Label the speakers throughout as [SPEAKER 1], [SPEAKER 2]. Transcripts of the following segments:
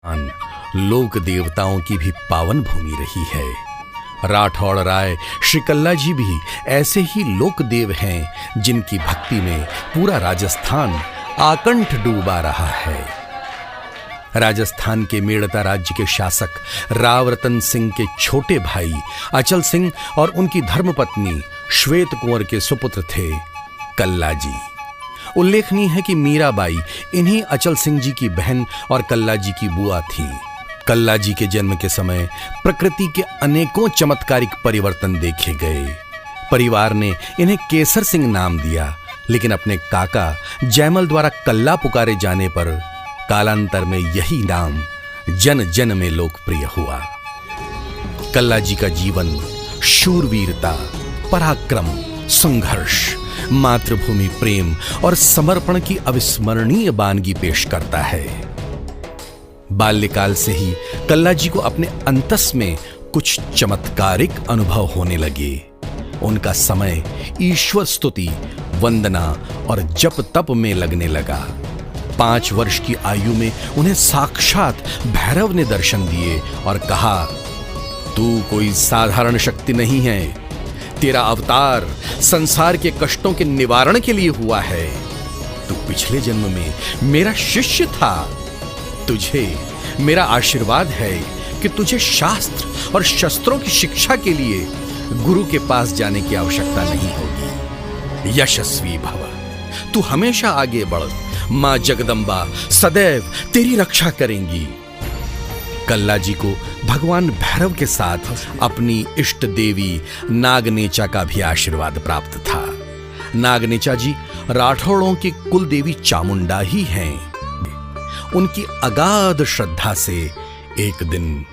[SPEAKER 1] लोक देवताओं की भी पावन भूमि रही है। राठौड़ राय श्री कल्ला जी भी ऐसे ही लोक देव हैं जिनकी भक्ति में पूरा राजस्थान आकंठ डूबा रहा है। राजस्थान के मेड़ता राज्य के शासक राव रतन सिंह के छोटे भाई अचल सिंह और उनकी धर्मपत्नी श्वेत कुंवर के सुपुत्र थे कल्ला जी। उल्लेखनीय है कि मीराबाई इन्हीं अचल सिंह जी की बहन और कल्ला जी की बुआ थी। कल्ला जी के जन्म के समय प्रकृति के अनेकों चमत्कारिक परिवर्तन देखे गए। परिवार ने इन्हें केसर सिंह नाम दिया, लेकिन अपने काका जयमल द्वारा कल्ला पुकारे जाने पर कालांतर में यही नाम जन जन में लोकप्रिय हुआ। कल्ला जी का जीवन शूरवीरता, पराक्रम, संघर्ष, मातृभूमि प्रेम और समर्पण की अविस्मरणीय बानगी पेश करता है। बाल्यकाल से ही कल्ला जी को अपने अंतस में कुछ चमत्कारिक अनुभव होने लगे। उनका समय ईश्वर स्तुति, वंदना और जप तप में लगने लगा। 5 वर्ष की आयु में उन्हें साक्षात भैरव ने दर्शन दिए और कहा, तू कोई साधारण शक्ति नहीं है, तेरा अवतार संसार के कष्टों के निवारण के लिए हुआ है। तू पिछले जन्म में मेरा शिष्य था। तुझे मेरा आशीर्वाद है कि तुझे शास्त्र और शस्त्रों की शिक्षा के लिए गुरु के पास जाने की आवश्यकता नहीं होगी। यशस्वी भव, तू हमेशा आगे बढ़, मां जगदंबा सदैव तेरी रक्षा करेंगी। कल्ला जी को भगवान भैरव के साथ अपनी इष्ट देवी नागनेचा का भी आशीर्वाद प्राप्त था। नागनेचा जी राठौड़ों की कुल देवी चामुंडा ही हैं। उनकी अगाध श्रद्धा से एक दिन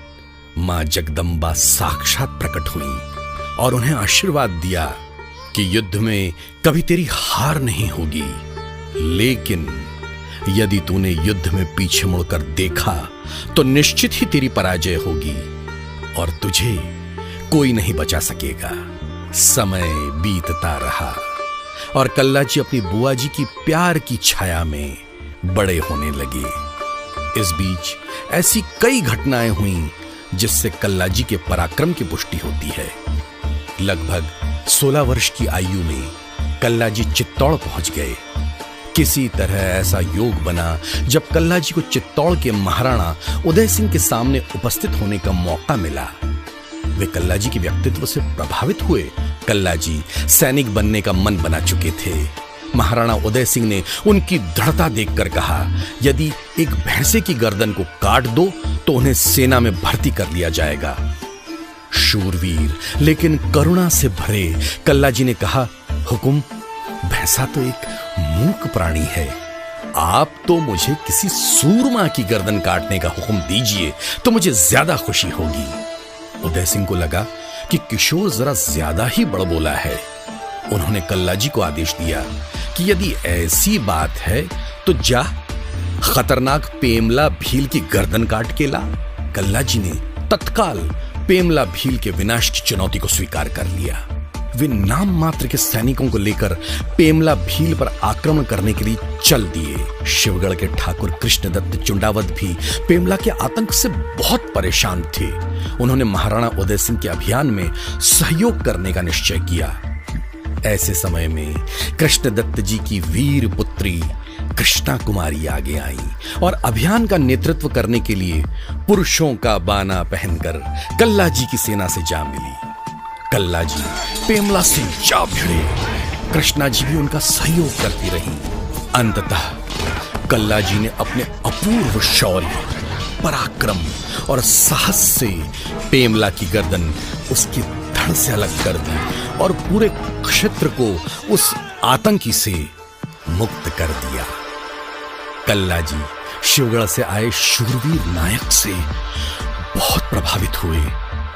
[SPEAKER 1] मां जगदंबा साक्षात प्रकट हुई और उन्हें आशीर्वाद दिया कि युद्ध में कभी तेरी हार नहीं होगी, लेकिन यदि तूने युद्ध में पीछे मुड़कर देखा तो निश्चित ही तेरी पराजय होगी और तुझे कोई नहीं बचा सकेगा। समय बीतता रहा और कल्ला जी अपनी बुआ जी की प्यार की छाया में बड़े होने लगे। इस बीच ऐसी कई घटनाएं हुईं जिससे कल्ला जी के पराक्रम की पुष्टि होती है। लगभग 16 वर्ष की आयु में कल्ला जी चित्तौड़ पहुंच गए। किसी तरह ऐसा योग बना जब कल्ला जी को चित्तौड़ के महाराणा उदय सिंह के सामने उपस्थित होने का मौका मिला। वे कल्ला जी के व्यक्तित्व से प्रभावित हुए। कल्ला जी सैनिक बनने का मन बना चुके थे। महाराणा उदय सिंह ने उनकी दृढ़ता देखकर कहा, यदि एक भैंसे की गर्दन को काट दो तो उन्हें सेना में भर्ती कर लिया जाएगा। शूरवीर लेकिन करुणा से भरे कल्ला जी ने कहा, हुकुम, भैंसा तो एक मूक प्राणी है, आप तो मुझे किसी सूरमा की गर्दन काटने का हुक्म दीजिए तो मुझे ज्यादा खुशी होगी। उदय सिंह को लगा कि किशोर जरा ज्यादा ही बड़बोला है। उन्होंने कल्ला जी को आदेश दिया कि यदि ऐसी बात है तो जा खतरनाक पेमला भील की गर्दन काट के ला। कल्ला जी ने तत्काल पेमला भील के विनाश की चुनौती को स्वीकार कर लिया। वे नाम मात्र के सैनिकों को लेकर पेमला भील पर आक्रमण करने के लिए चल दिए। शिवगढ़ के ठाकुर कृष्णदत्त चुंडावत भी पेमला के आतंक से बहुत परेशान थे। उन्होंने महाराणा उदय सिंह के अभियान में सहयोग करने का निश्चय किया। ऐसे समय में कृष्णदत्त जी की वीर पुत्री कृष्णा कुमारी आगे आई और अभियान का नेतृत्व करने के लिए पुरुषों का बाना पहनकर कल्ला जी की सेना से जा मिली। कल्ला जी पेमला से जा भिड़े। कृष्णा जी भी उनका सहयोग करती रही। अंततः कल्ला जी ने अपने अपूर्व शौर्य, पराक्रम और साहस से पेमला की गर्दन उसकी धड़ से अलग कर दी और पूरे क्षेत्र को उस आतंकी से मुक्त कर दिया। कल्ला जी शिवगढ़ से आए शूरवीर नायक से बहुत प्रभावित हुए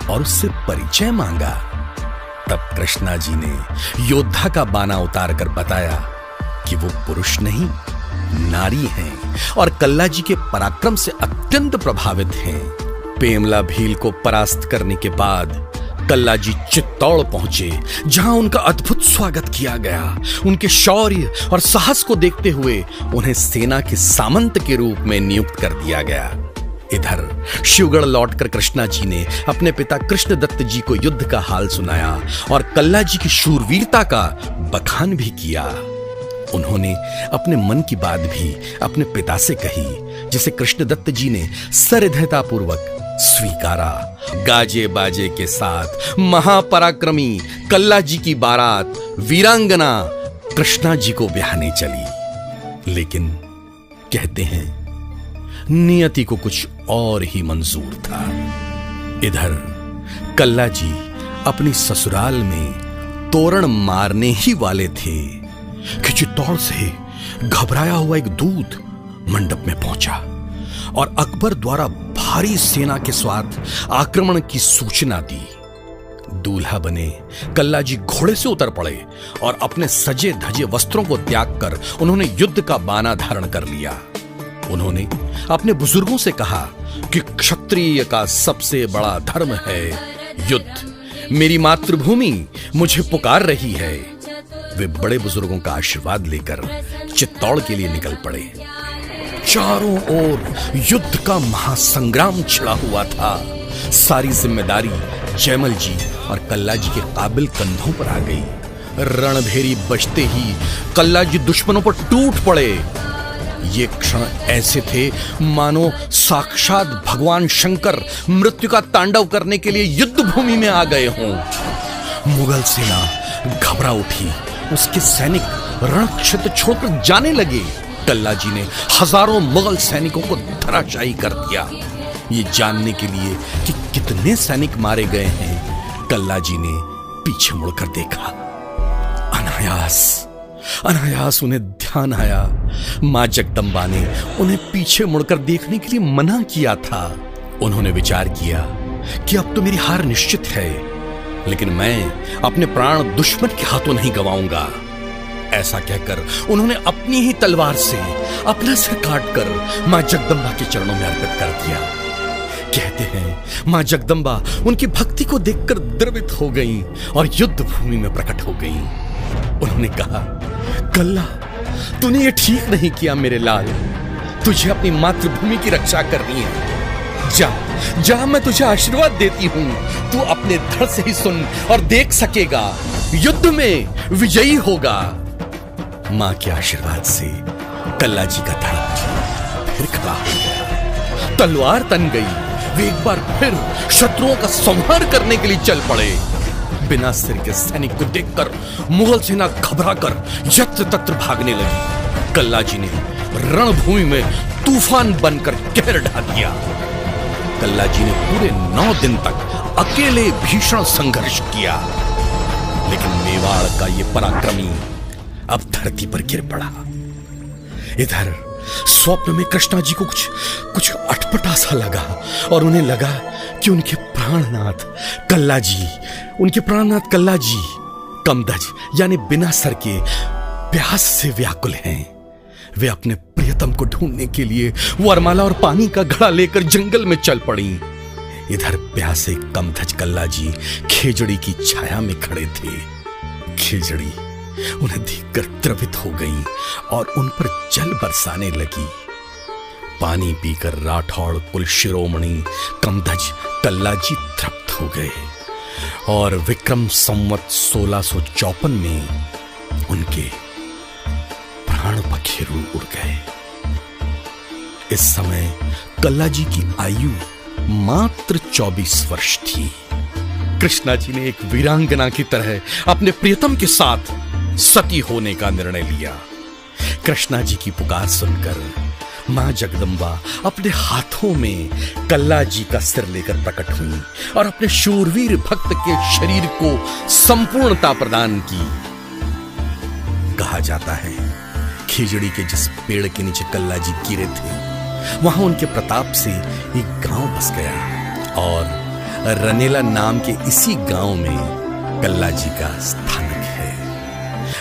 [SPEAKER 1] और उससे परिचय मांगा। तब कृष्णा जी ने योद्धा का बाना उतार कर बताया कि वो पुरुष नहीं, नारी हैं और कल्ला जी के पराक्रम से अत्यंत प्रभावित हैं। पेमला भील को परास्त करने के बाद कल्ला जी चित्तौड़ पहुंचे, जहां उनका अद्भुत स्वागत किया गया। उनके शौर्य और साहस को देखते हुए उन्हें सेना के सामंत के रूप में नियुक्त कर दिया गया। इधर शिवगढ़ लौटकर कृष्णा जी ने अपने पिता कृष्णदत्त जी को युद्ध का हाल सुनाया और कल्ला जी की शूरवीरता का बखान भी किया। उन्होंने अपने मन की बात भी अपने पिता से कही, जिसे कृष्णदत्त जी ने सहृदयतापूर्वक स्वीकारा। गाजे बाजे के साथ महापराक्रमी कल्ला जी की बारात वीरांगना कृष्णा जी को ब्याहने चली। लेकिन कहते हैं नियति को कुछ और ही मंजूर था। इधर कल्ला जी अपनी ससुराल में तोरण मारने ही वाले थे कि चित्तौड़ से घबराया हुआ एक दूत मंडप में पहुंचा और अकबर द्वारा भारी सेना के साथ आक्रमण की सूचना दी। दूल्हा बने कल्ला जी घोड़े से उतर पड़े और अपने सजे धजे वस्त्रों को त्याग कर उन्होंने युद्ध का बाना धारण कर लिया। उन्होंने अपने बुजुर्गों से कहा कि क्षत्रिय का सबसे बड़ा धर्म है युद्ध। मेरी मातृभूमि मुझे पुकार रही है। वे बड़े बुजुर्गों का आशीर्वाद लेकर चित्तौड़ के लिए निकल पड़े। चारों ओर युद्ध का महासंग्राम छिड़ा हुआ था। सारी जिम्मेदारी जयमल जी और कल्ला जी के काबिल कंधों पर आ गई। रणभेरी बजते ही कल्ला जी दुश्मनों पर टूट पड़े। ये क्षण ऐसे थे मानो साक्षात भगवान शंकर मृत्यु का तांडव करने के लिए युद्ध भूमि में आ गए हों। मुगल सेना घबरा उठी। उसके सैनिक रणक्षेत्र छोड़कर जाने लगे। कल्ला जी ने हजारों मुगल सैनिकों को धराशायी कर दिया। ये जानने के लिए कि कितने सैनिक मारे गए हैं, कल्ला जी ने पीछे मुड़कर देखा। अनायास उन्हें ध्यान आया, मां जगदम्बा ने उन्हें पीछे मुड़कर देखने के लिए मना किया था। उन्होंने विचार किया कि अब तो मेरी हार निश्चित है, लेकिन मैं अपने प्राण दुश्मन के हाथों नहीं गंवाऊंगा। ऐसा कहकर उन्होंने अपनी ही तलवार से अपना सिर काटकर मां जगदम्बा के चरणों में अर्पित कर दिया। कहते हैं मां जगदम्बा उनकी भक्ति को देखकर द्रवित हो गईं और युद्ध भूमि में प्रकट हो गईं। उन्होंने कहा, कल्ला, तूने ये ठीक नहीं किया मेरे लाल। तुझे अपनी मातृभूमि की रक्षा करनी है। जा, मैं तुझे आशीर्वाद देती हूं। तू अपने धड़ से ही सुन और देख सकेगा, युद्ध में विजयी होगा। मां के आशीर्वाद से कल्ला जी का धड़ फिर खड़ा हो गया। तलवार तन गई। वे एक बार फिर शत्रुओं का संहार करने के लिए चल पड़े। बिना सिर के सैनिक को देखकर मुगल सेना घबराकर यत्र तत्र भागने लगी। कल्ला जी ने रणभूमि में तूफान बनकर कहर ढा दिया। कल्ला जी ने पूरे 9 दिन तक अकेले भीषण संघर्ष किया, लेकिन मेवाड़ का यह पराक्रमी अब धरती पर गिर पड़ा। इधर स्वप्न में कृष्णा जी को कुछ अटपटा सा लगा और उन्हें लगा कि उनके प्राणनाथ कल्ला जी कमदज यानी बिना सर के प्यास से व्याकुल हैं। वे अपने प्रियतम को ढूंढने के लिए वरमाला और पानी का घड़ा लेकर जंगल में चल पड़ी। इधर प्यासे कमदज कल्ला जी खेजड़ी की छाया में खड़े थे। खेजड़ी उन्हें देखकर द्रवित हो गई और उन पर जल बरसाने लगी। पानी पीकर राठौड़ कुल शिरोमणि कमदज कल्ला जी तृप्त हो गए और विक्रम संवत 1654 में उनके प्राण पखेरु उड़ गए। इस समय कल्ला जी की आयु मात्र 24 वर्ष थी। कृष्णा जी ने एक वीरांगना की तरह अपने प्रियतम के साथ सती होने का निर्णय लिया। कृष्णा जी की पुकार सुनकर मां जगदम्बा अपने हाथों में कल्ला जी का सिर लेकर प्रकट हुई और अपने शूरवीर भक्त के शरीर को संपूर्णता प्रदान की। कहा जाता है खेजड़ी के जिस पेड़ के नीचे कल्ला जी गिरे थे, वहां उनके प्रताप से एक गांव बस गया और रनेला नाम के इसी गांव में कल्ला जी का स्थानक है।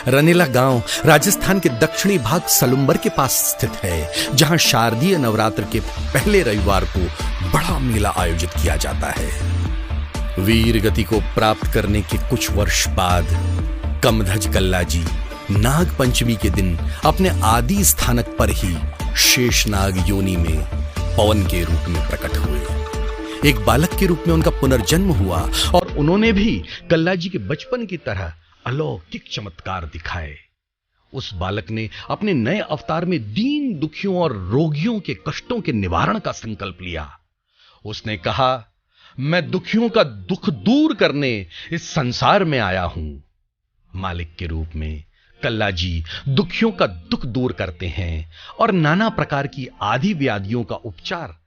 [SPEAKER 1] रनेला गांव राजस्थान के दक्षिणी भाग सलुंबर के पास स्थित है, जहां शारदीय नवरात्र के पहले रविवार को बड़ा मेला आयोजित किया जाता है। वीर गति को प्राप्त करने के कुछ वर्ष बाद कमदज कल्ला जी नाग पंचमी के दिन अपने आदि स्थानक पर ही शेषनाग योनि में पवन के रूप में प्रकट हुए। एक बालक के रूप में उनका पुनर्जन्म हुआ और उन्होंने भी कल्ला जी के बचपन की तरह अलौकिक चमत्कार दिखाए। उस बालक ने अपने नए अवतार में दीन दुखियों और रोगियों के कष्टों के निवारण का संकल्प लिया। उसने कहा, मैं दुखियों का दुख दूर करने इस संसार में आया हूं। मालिक के रूप में कल्ला जी दुखियों का दुख दूर करते हैं और नाना प्रकार की आदि व्याधियों का उपचार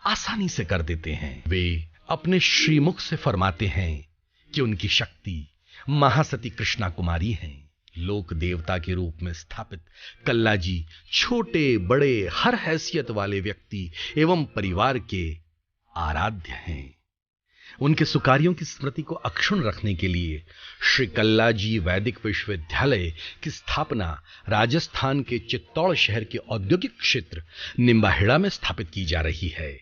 [SPEAKER 1] आसानी से कर देते हैं। वे अपने श्रीमुख से फरमाते हैं कि उनकी शक्ति महासती कृष्णा कुमारी हैं। लोक देवता के रूप में स्थापित कल्ला जी छोटे बड़े हर हैसियत वाले व्यक्ति एवं परिवार के आराध्य हैं। उनके सुकार्यों की स्मृति को अक्षुण्ण रखने के लिए श्री कल्ला जी वैदिक विश्वविद्यालय की स्थापना राजस्थान के चित्तौड़ शहर के औद्योगिक क्षेत्र निम्बाहेड़ा में स्थापित की जा रही है।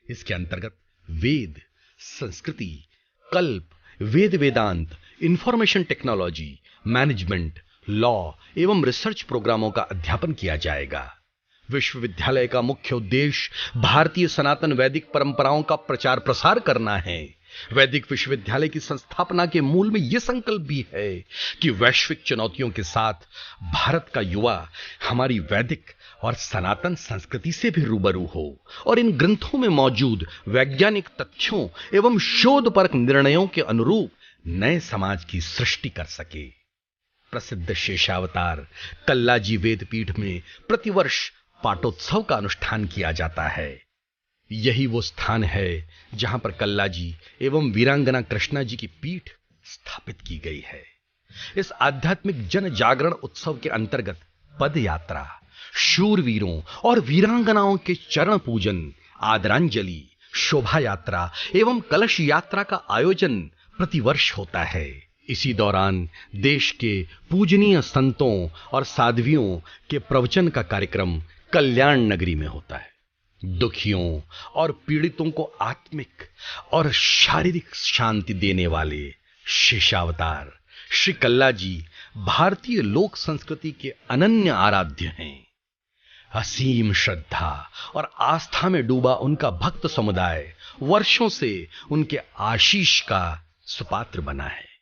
[SPEAKER 1] इसके अंतर्गत वेद, संस्कृति, कल्प, वेद वेदांत, इंफॉर्मेशन टेक्नोलॉजी, मैनेजमेंट, लॉ एवं रिसर्च प्रोग्रामों का अध्यापन किया जाएगा। विश्वविद्यालय का मुख्य उद्देश्य भारतीय सनातन वैदिक परंपराओं का प्रचार प्रसार करना है। वैदिक विश्वविद्यालय की संस्थापना के मूल में यह संकल्प भी है कि वैश्विक चुनौतियों के साथ भारत का युवा हमारी वैदिक और सनातन संस्कृति से भी रूबरू हो और इन ग्रंथों में मौजूद वैज्ञानिक तथ्यों एवं शोधपरक निर्णयों के अनुरूप नए समाज की सृष्टि कर सके। प्रसिद्ध शेषावतार कल्ला जी वेदपीठ में प्रतिवर्ष पाटोत्सव का अनुष्ठान किया जाता है। यही वो स्थान है जहां पर कल्ला जी एवं वीरांगना कृष्णा जी की पीठ स्थापित की गई है। इस आध्यात्मिक जन जागरण उत्सव के अंतर्गत पद यात्रा, शूरवीरों और वीरांगनाओं के चरण पूजन, आदरांजलि, शोभा यात्रा एवं कलश यात्रा का आयोजन प्रतिवर्ष होता है। इसी दौरान देश के पूजनीय संतों और साध्वियों के प्रवचन का कार्यक्रम कल्याण नगरी में होता है। दुखियों और पीड़ितों को आत्मिक और शारीरिक शांति देने वाले शेषावतार श्री कल्ला जी भारतीय लोक संस्कृति के अनन्य आराध्य हैं। असीम श्रद्धा और आस्था में डूबा उनका भक्त समुदाय वर्षों से उनके आशीष का सुपात्र बना है।